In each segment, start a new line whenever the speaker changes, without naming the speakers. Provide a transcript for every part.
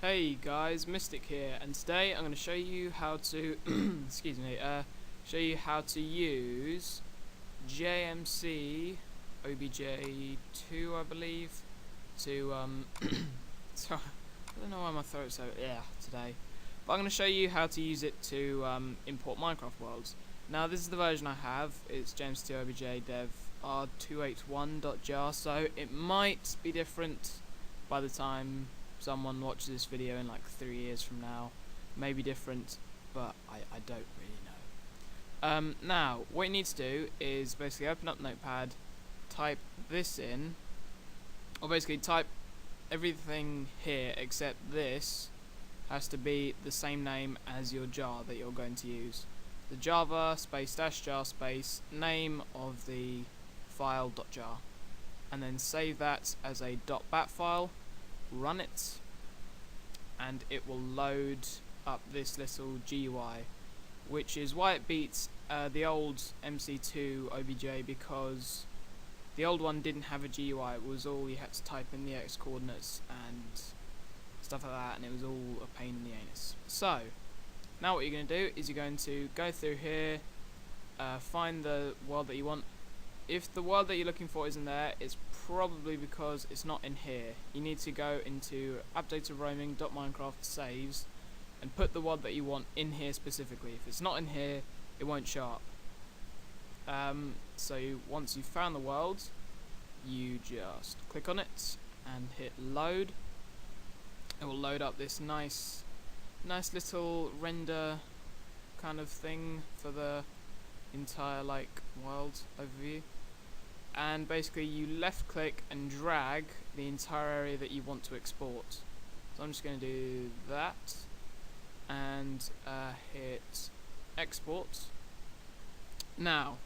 Hey guys, Mystic here, and today I'm going to show you how to excuse me, show you how to use JMC OBJ 2, I believe, to sorry, I don't know why my throat's so today, but I'm going to show you how to use it to import Minecraft worlds. Now this is the version I have. It's JMC 2 OBJ dev r281.jar, so it might be different by the time someone watches this video in like 3 years from now. Maybe different, but I don't really know. Now, what you need to do is basically open up Notepad, type this in, or basically type everything here except this has to be the same name as your jar that you're going to use. The java space dash jar space name of the file .jar, and then save that as a .bat file. Run it, and it will load up this little GUI, which is why it beats the old MC2 OBJ, because the old one didn't have a GUI. It was all you had to type in the X coordinates and stuff like that, and it was all a pain in the anus. So now what you're going to do is you're going to go through here, find the world that you want. If the world that you're looking for isn't there, it's probably because it's not in here. You need to go into appdataroaming.minecraft saves and put the world that you want in here specifically. If it's not in here, it won't show up. Once you've found the world, you just click on it and hit load. It will load up this nice little render kind of thing for the entire world overview. And basically you left click and drag the entire area that you want to export. So I'm just going to do that and hit export. Now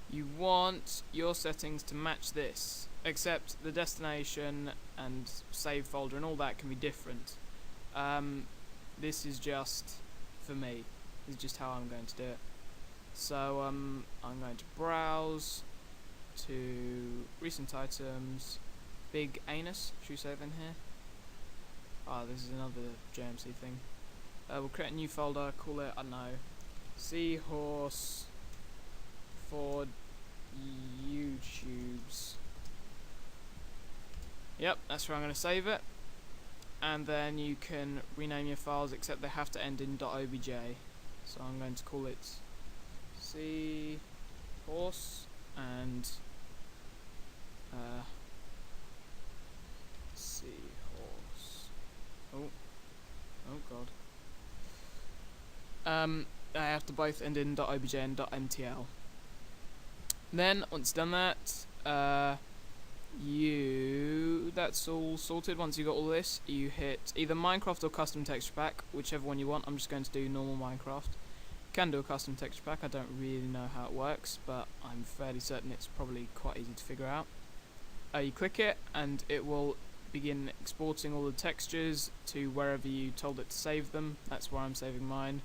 you want your settings to match this, except the destination and save folder and all that can be different. This is just for me. This is just how I'm going to do it. So I'm going to browse to recent items, big anus, should we save in here? This is another JMC thing. We'll create a new folder, call it, I don't know, Seahorse for YouTubes. Yep, that's where I'm going to save it. And then you can rename your files, except they have to end in .obj. So I'm going to call it Seahorse and Seahorse. Oh god. They have to both end in .obj and .mtl. Then once you've done that, that's all sorted. Once you got all this, you hit either Minecraft or custom texture pack, whichever one you want. I'm just going to do normal Minecraft. You can do a custom texture pack. I don't really know how it works, but I'm fairly certain it's probably quite easy to figure out. You click it and it will begin exporting all the textures to wherever you told it to save them. That's where I'm saving mine.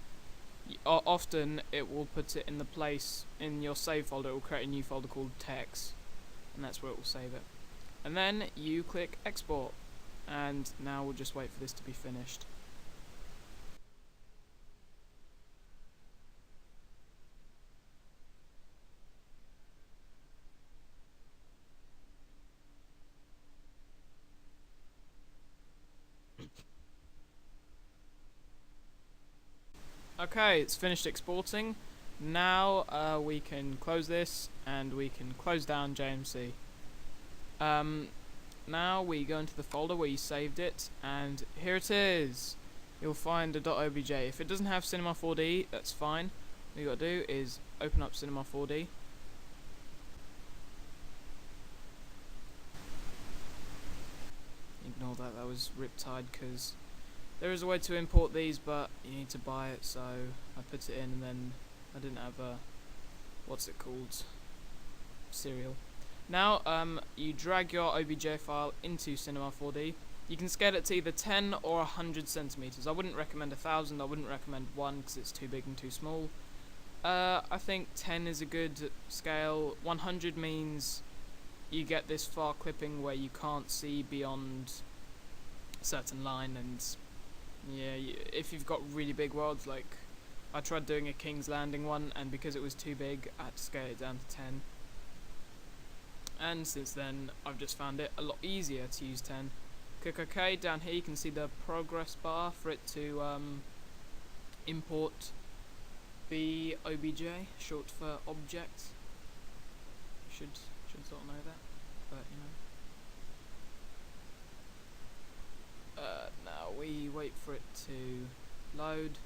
Often it will put it in the place in your save folder. It will create a new folder called text, and that's where it will save it. And then you click export, and now we'll just wait for this to be finished. Okay, it's finished exporting. Now we can close this and we can close down JMC. Now we go into the folder where you saved it, and here it is. You'll find a .obj. If it doesn't have Cinema 4D, that's fine. What you got to do is open up Cinema 4D. Ignore that, that was Riptide, because there is a way to import these, but you need to buy it, so I put it in and then I didn't have a, what's it called, serial. Now you drag your OBJ file into Cinema 4D. You can scale it to either 10 or 100 centimeters. I wouldn't recommend 1,000, I wouldn't recommend 1 because it's too big and too small. I think 10 is a good scale. 100 means you get this far clipping where you can't see beyond a certain line, and Yeah, if you've got really big worlds, like I tried doing a King's Landing one, and because it was too big, I had to scale it down to 10. And since then, I've just found it a lot easier to use 10. Click OK. Down here, you can see the progress bar for it to import the OBJ, short for object. Should sort of know that, but you know. Now we wait for it to load.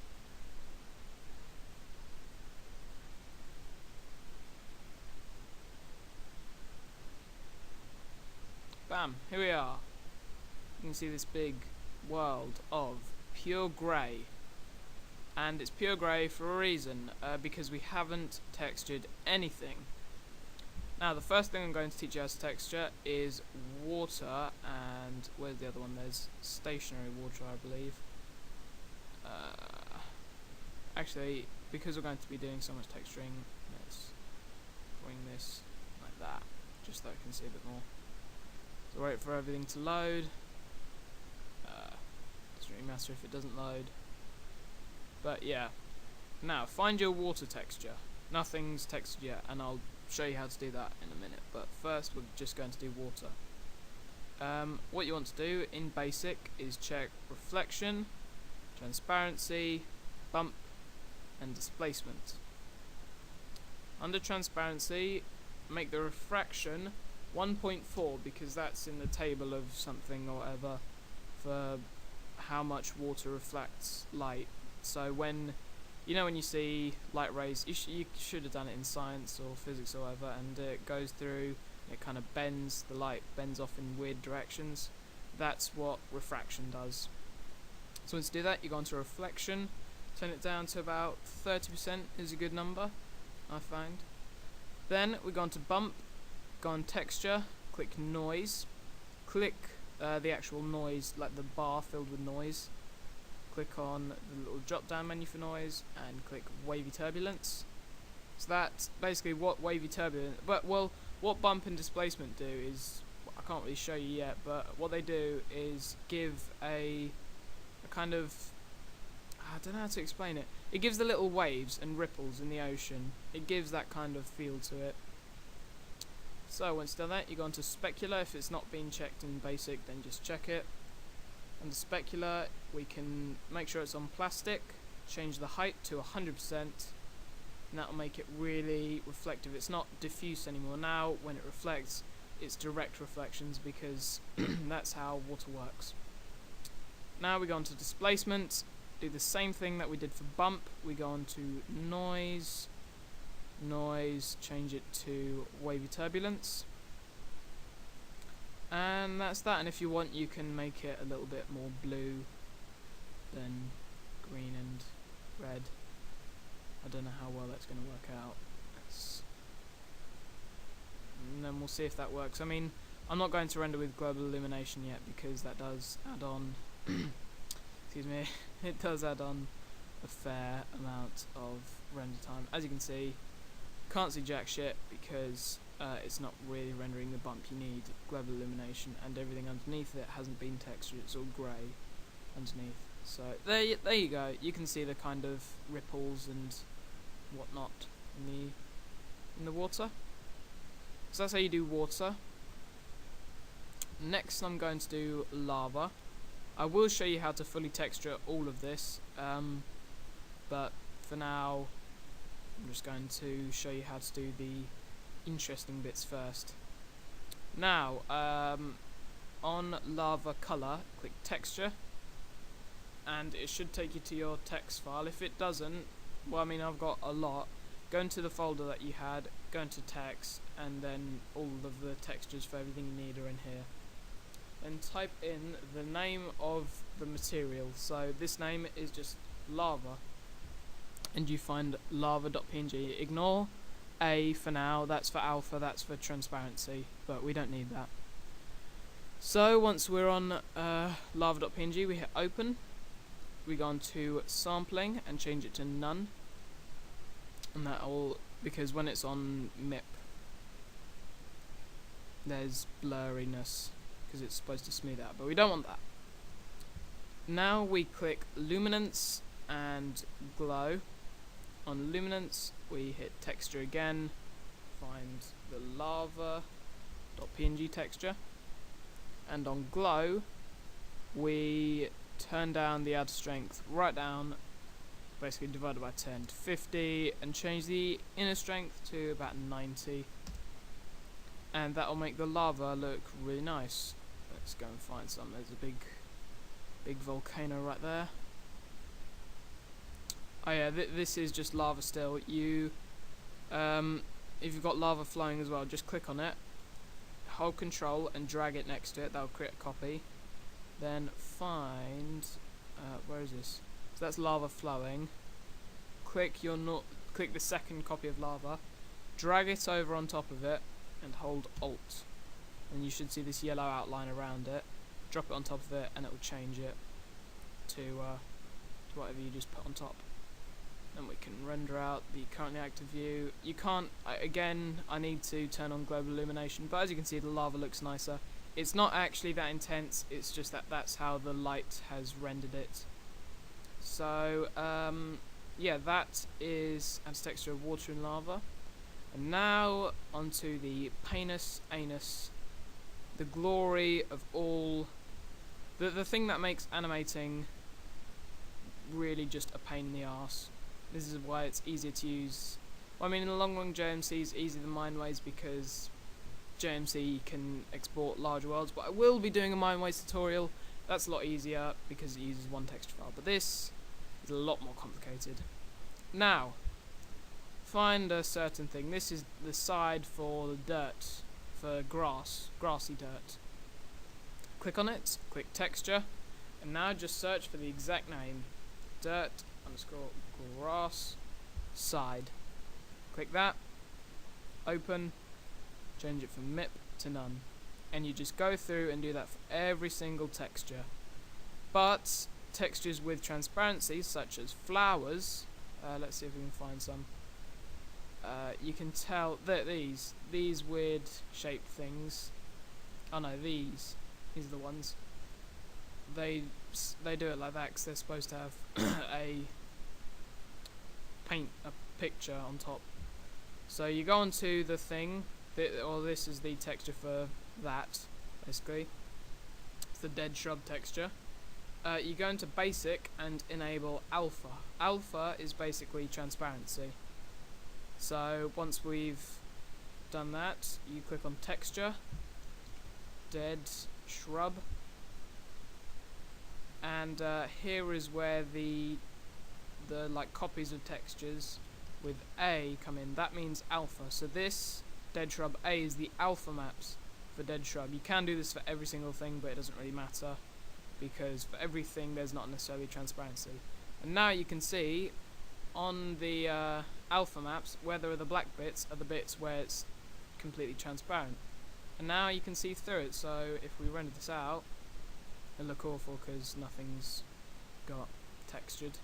Bam, here we are. You can see this big world of pure grey. And it's pure grey for a reason, because we haven't textured anything. Now the first thing I'm going to teach you how to texture is water, and where's the other one? There's stationary water, I believe. Actually, because we're going to be doing so much texturing, let's bring this like that, just so I can see a bit more. So wait for everything to load. Doesn't really matter if it doesn't load. But yeah, now find your water texture. Nothing's textured yet, and I'll show you how to do that in a minute. But first, we're just going to do water. What you want to do in basic is check reflection, transparency, bump, and displacement. Under transparency, make the refraction 1.4 because that's in the table of something or whatever for how much water reflects light. So when you see light rays, you should have done it in science or physics or whatever, and it goes through, it kind of bends, the light bends off in weird directions. That's what refraction does. So once you do that, you go on to reflection, turn it down to about 30% is a good number, I find. Then we go on to bump, go on texture, click noise, click the actual noise, like the bar filled with noise. Click on the little drop down menu for noise and click wavy turbulence. So that's basically what wavy turbulence, what bump and displacement do is, I can't really show you yet, but what they do is give a kind of, I don't know how to explain it. It gives the little waves and ripples in the ocean. It gives that kind of feel to it. So once you've done that, you go on to specular. If it's not been checked in basic, then just check it. Under specular, we can make sure it's on plastic, change the height to 100%, and that'll make it really reflective. It's not diffuse anymore. Now, when it reflects, it's direct reflections because that's how water works. Now we go on to displacement, do the same thing that we did for bump. We go on to noise, change it to wavy turbulence. And that's that, and if you want you can make it a little bit more blue than green and red. I don't know how well that's going to work out. And then we'll see if that works. I mean, I'm not going to render with global illumination yet because that does add on excuse me, it does add on a fair amount of render time. As you can see, can't see jack shit because it's not really rendering the bump. You need global illumination, and everything underneath it hasn't been textured, it's all grey underneath. So there you go, you can see the kind of ripples and whatnot in the water. So that's how you do water. Next I'm going to do lava. I will show you how to fully texture all of this, but for now I'm just going to show you how to do the interesting bits first. Now, on lava color, click texture, and it should take you to your text file. If it doesn't, well, I mean, I've got a lot. Go into the folder that you had, go into text, and then all of the textures for everything you need are in here. And type in the name of the material. So this name is just lava, and you find lava.png. Ignore A for now, that's for alpha, that's for transparency, but we don't need that. So once we're on lava.png, we hit open, we go on to sampling and change it to none, and that'll, because when it's on MIP there's blurriness because it's supposed to smooth out, but we don't want that. now we click luminance and glow. On luminance we hit texture again, find the lava.png texture, and on glow we turn down the outer strength right down, basically divided by 10 to 50, and change the inner strength to about 90, and that will make the lava look really nice. Let's go and find some. There's a big volcano right there. Oh yeah, this is just lava still. You if you've got lava flowing as well, just click on it, hold control and drag it next to it. That'll create a copy. Then find where is this? So that's lava flowing. Click click the second copy of lava, drag it over on top of it, and hold Alt, and you should see this yellow outline around it. Drop it on top of it, and it will change it to whatever you just put on top. Then we can render out the currently active view. You can't, again, I need to turn on global illumination, but as you can see the lava looks nicer. It's not actually that intense, it's just that that's how the light has rendered it. So yeah, that is adds texture of water and lava. And now onto the painus anus, the glory of all, the thing that makes animating really just a pain in the arse. This is why it's easier to use. Well, I mean, in the long run, JMC is easier than Mindways because JMC can export large worlds, but I will be doing a Mindways tutorial. That's a lot easier because it uses one texture file, but this is a lot more complicated. Now, find a certain thing. This is the side for the dirt, for grassy dirt. Click on it, click texture, and now just search for the exact name, dirt_grass side. Click that, open, change it from MIP to none, and you just go through and do that for every single texture. But textures with transparency, such as flowers, let's see if we can find some. You can tell that these weird shaped things. Oh no, these are the ones. They do it like that because they're supposed to have a picture on top. So you go onto the thing, or this is the texture for that, basically. It's the dead shrub texture. You go into basic and enable alpha. Alpha is basically transparency. So once we've done that, you click on texture, dead shrub, and here is where the like copies of textures with A come in. That means alpha. So this dead shrub A is the alpha maps for dead shrub. You can do this for every single thing, but it doesn't really matter because for everything there's not necessarily transparency. And now you can see on the alpha maps where there are the black bits are the bits where it's completely transparent. And now you can see through it. So if we render this out, it'll look awful because nothing's got textured.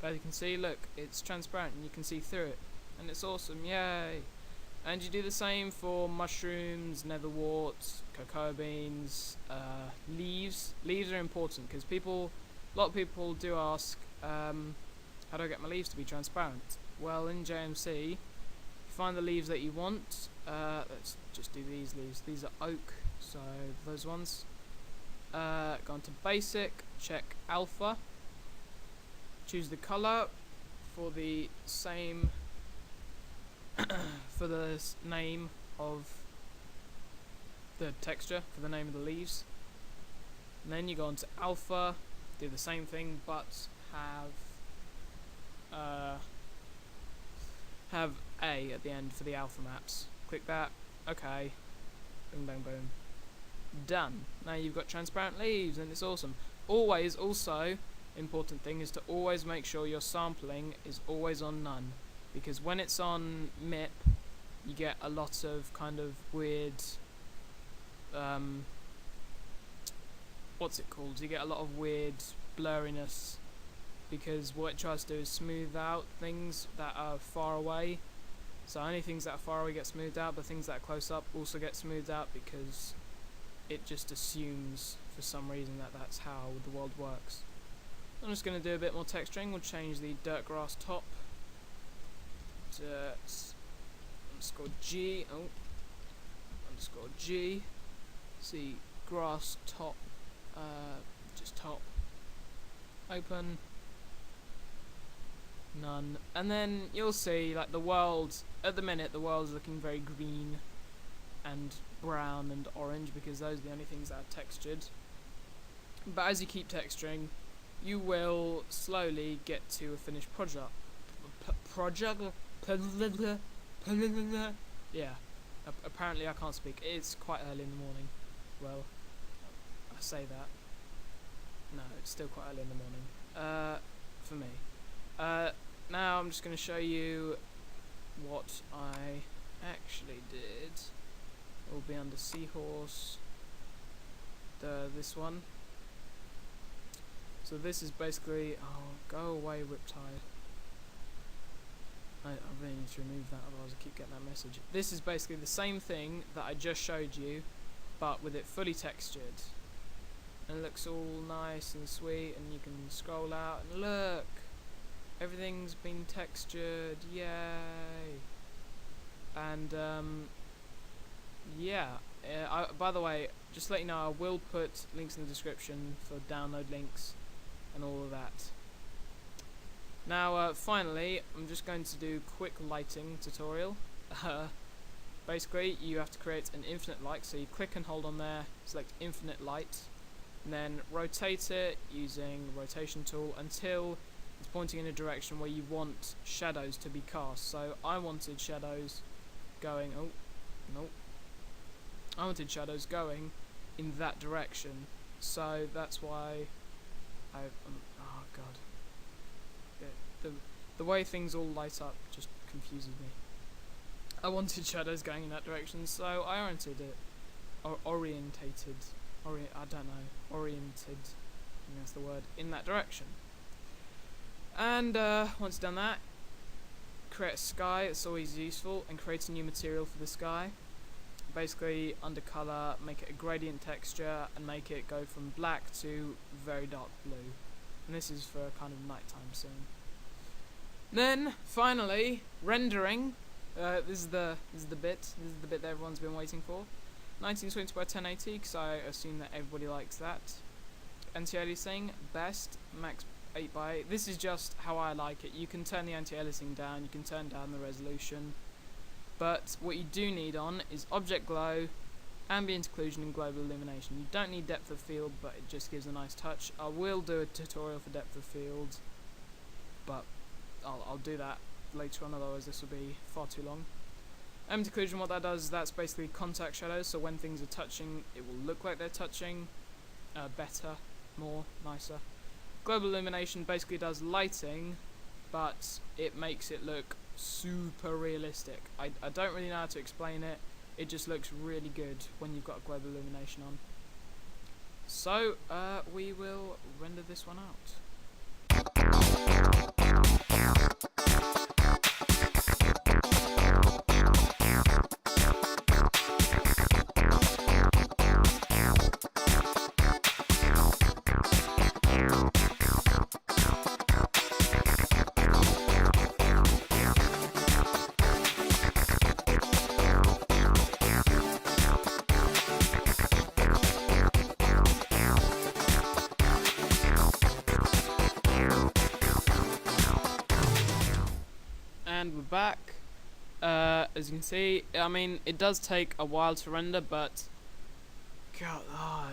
But as you can see, look, it's transparent and you can see through it. And it's awesome, yay! And you do the same for mushrooms, netherwort, cocoa beans, leaves. Leaves are important because a lot of people do ask, how do I get my leaves to be transparent? Well, in JMC, you find the leaves that you want. Let's just do these leaves. These are oak, so those ones. Go into basic, check alpha, choose the color for the same for the name of the texture, for the name of the leaves, and then you go into alpha, do the same thing but have A at the end for the alpha maps. Click that, okay, bing bang boom, done. Now you've got transparent leaves and it's awesome. Always, also important thing is to always make sure your sampling is always on none, because when it's on MIP you get a lot of kind of weird what's it called, you get a lot of weird blurriness, because what it tries to do is smooth out things that are far away. So only things that are far away get smoothed out, but things that are close up also get smoothed out because it just assumes for some reason that that's how the world works. I'm just going to do a bit more texturing. We'll change the dirt grass top to underscore G. Oh, underscore G. See, grass top, just top. Open. None. And then you'll see, like, the world, at the minute, the world's looking very green and brown and orange because those are the only things that are textured. But as you keep texturing, you will slowly get to a finished project. Yeah. Apparently I can't speak. It's quite early in the morning. Well, I say that. No, it's still quite early in the morning. For me. Now I'm just going to show you what I actually did. It will be under Seahorse. This one. So this is basically... Oh, go away, Riptide. I really need to remove that, otherwise I keep getting that message. This is basically the same thing that I just showed you, but with it fully textured. And it looks all nice and sweet, and you can scroll out and look! Everything's been textured, yay! And, yeah. By the way, just to let you know, I will put links in the description for download links and all of that. Now, finally, I'm just going to do quick lighting tutorial. Basically, you have to create an infinite light, so you click and hold on there, select infinite light, and then rotate it using the rotation tool until it's pointing in a direction where you want shadows to be cast. So I wanted shadows going, oh, nope. I wanted shadows going in that direction, so that's why oh god. The way things all light up just confuses me. I wanted shadows going in that direction, so I orientated it. Orientated. I don't know. Oriented. I think that's the word. In that direction. And once done that, create a sky. It's always useful, and create a new material for the sky. Basically, under color, make it a gradient texture, and make it go from black to very dark blue. And this is for a kind of nighttime scene. Then, finally, rendering. This is the bit that everyone's been waiting for. 1920 by 1080, because I assume that everybody likes that. Anti-aliasing, best, max 8 by 8. This is just how I like it. You can turn the anti-aliasing down, you can turn down the resolution. But what you do need on is object glow, ambient occlusion, and global illumination. You don't need depth of field, but it just gives a nice touch. I will do a tutorial for depth of field, but I'll do that later on, otherwise this will be far too long. Ambient occlusion, what that does, that's basically contact shadows, so when things are touching, it will look like they're touching, better, more, nicer. Global illumination basically does lighting, but it makes it look super realistic. I don't really know how to explain it, it just looks really good when you've got global illumination on. So, we will render this one out. And we're back. As you can see, I mean, it does take a while to render, but God,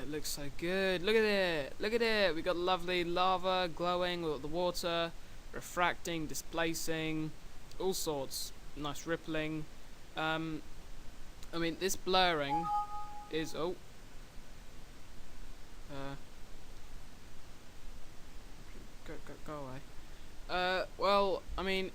it looks so good. Look at it, look at it. We got lovely lava glowing, we got the water refracting, displacing, all sorts. Nice rippling. I mean, this blurring is go away. Well, I mean,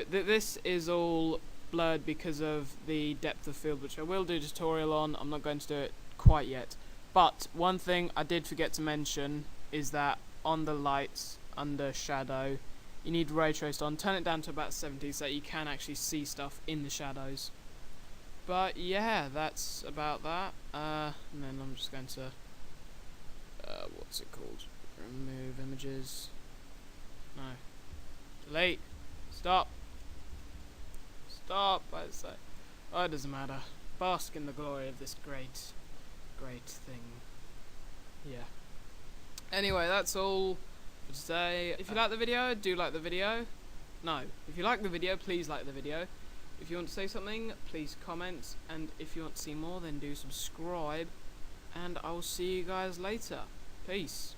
this is all blurred because of the depth of field, which I will do a tutorial on. I'm not going to do it quite yet. But one thing I did forget to mention is that on the lights, under shadow, you need ray traced on. Turn it down to about 70 so that you can actually see stuff in the shadows. But yeah, that's about that. And then I'm just going to, what's it called? images. No. Delete. Stop. Stop, I say. Oh, it doesn't matter. Bask in the glory of this great thing. Yeah. Anyway, that's all for today. If you like the video, do like the video. No. If you like the video, please like the video. If you want to say something, please comment. And if you want to see more, then do subscribe. And I'll see you guys later. Peace.